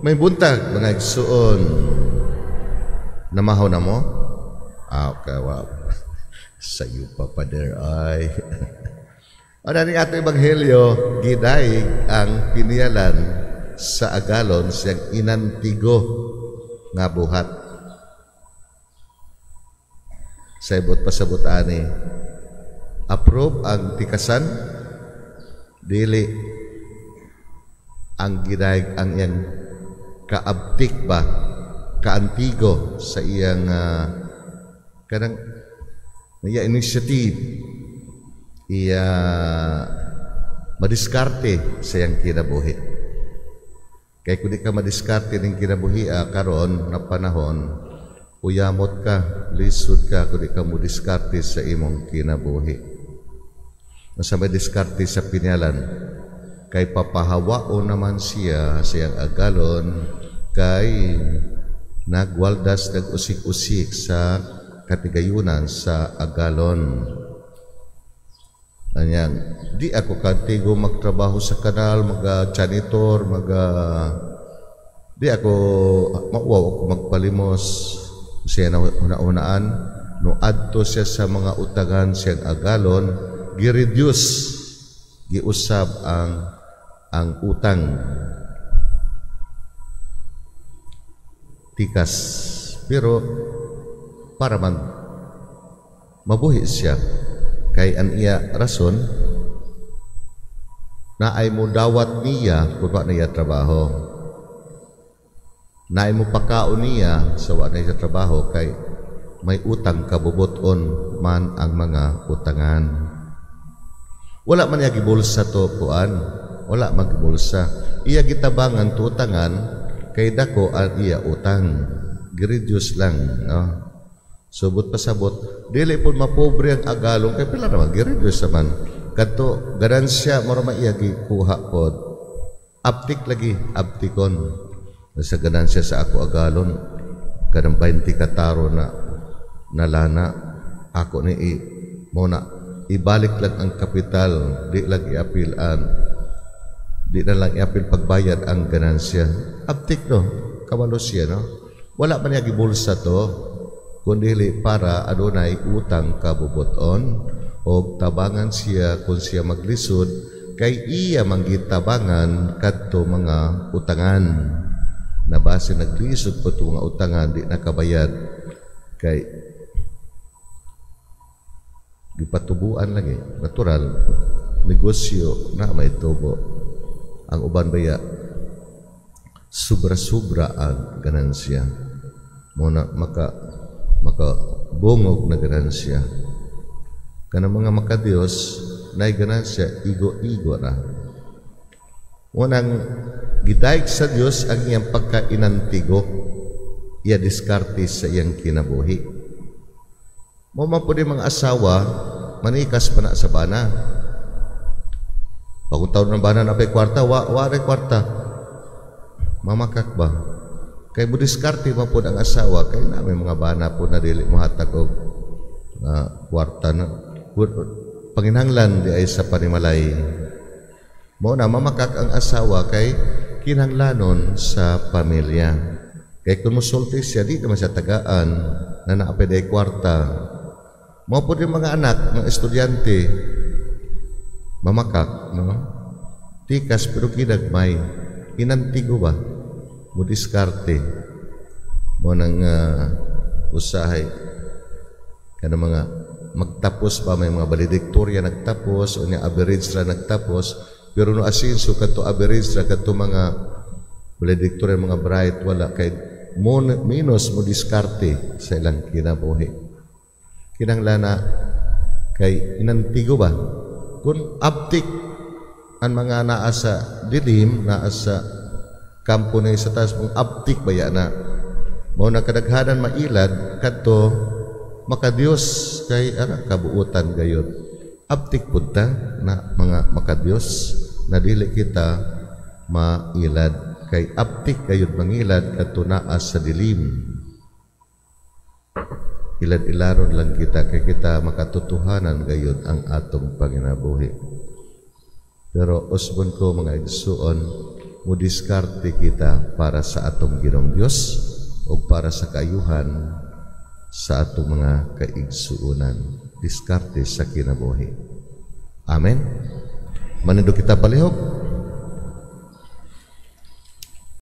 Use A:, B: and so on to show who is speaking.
A: may buntag mga igsuon. Namahaw na mo? Okay, wow. Sayo pa pader ay. O na rin ato ebanghelyo, gidaig ang piniyalan sa agalon siyang inantigo nga buhat. Sa ibot pasabot ani, approve ang tikasan, dili ang gidaig ang iyang kaabtik ba, kaantigo sa iyang kanang iya initiative, iya madiskarte sa iyang kinabuhi. Kaya kung di ka madiskarte ng kinabuhi karon na panahon, uyamot ka, lisod ka kung di ka madiskarte sa imong kinabuhi. Nasa madiskarte sa pinyalan, kay papahawao naman siya sa iyang agalon, kay nagwaldas, nag-usik-usik sa katigayunan sa agalon. Anyang, di ako kantigo magtrabaho sa kanal, mag-janitor, di ako mauwaw ako magpalimos siya na una-unaan. No adto siya sa mga utangan siyang agalon, gi-reduce, giusab ang utang. Tikas. Pero para man mabuhi siya kay an iya rason na ay mo dawat niya kung wa niya trabaho, na ay mo pakaon niya sa wa niya trabaho kay may utang kabubuton man ang mga utangan. Wala man niya gibulsa to kuan, wala magibulsa, iya gitabangan to utangan kay dako ang iya utang, gi-reduce lang, no? Subot pasabot, dili po mapobre ang agalong, kay pila naman, gi-reduce naman. Kadto ganansya mo ra iya gikuha pod. Aptik lagi, aptikon. Sa ganansya sa ako agalon, kanang 20 kataro na nalana, ako ni mo na ibalik lang ang kapital, di lang iapilan, di na lang iapil pagbayad ang ganansya. Aptik no, kabalo siya no. Wala man niya gibulsa to, kundi para adunay utang kabubuton o tabangan siya kung siya maglisod kay iya manggitabangan kadto mga utangan na base naglisod po ito mga utangan di nakabayad kay gipatubuan lagi natural negosyo na may tubo ang uban baya sobra-sobra ang ganansya muna maka bungog na ganansya. Kanang mga makadiyos na ganansya, igo-igo na. Unang gidaig sa Diyos ang iyang pagkainantigo, iya diskarte sa iyang kinabuhi. Mama po di mga asawa, manikas pa na sa bana. Bagong taon ng bana na pa'y kwarta, wa'aray kwarta. Mamakak ba? Kay budiskarte pa po ang asawa, kay namin mga bana po na dili mahatag og kwarta na panginhanglan di ay sa panimalay. Mo na mamakak ang asawa kay kinahanglanon sa pamilya. Kay kung musulti siya, di naman siya tagaan na naapiday kwarta. Mo po din mga anak, mga estudyante, mamakak, no? Tikas pero kinagmay, inantigo ba? Mudiskarte mo nang usahay kana mga magtapos pa may mga valedictoria nagtapos o niya average ra nagtapos pero no asinso kadto average ra kadto mga valedictoria mga bright wala kay minus mo diskarte sa ilang kinabuhi kinahanglan kay inantigo ba kun aptik ang mga naa sa dilim naa sa kampo na sa taas mong aptik baya na mo na kadaghanan mailad kadto makadiyos kay kabuutan gayon aptik punta na mga makadiyos na dili kita mailad kay aptik gayon mangilad kadto naa sa dilim ilad-ilaron lang kita kay kita makatotohanan gayon ang atong panginabuhi. Pero usbon ko mga igsuon mudiskarte kita para sa atong Ginoong Dios o para sa kaayuhan sa atong mga kaigsuunan. Diskarte sa kinabuhi. Amen. Manindog kita palihog.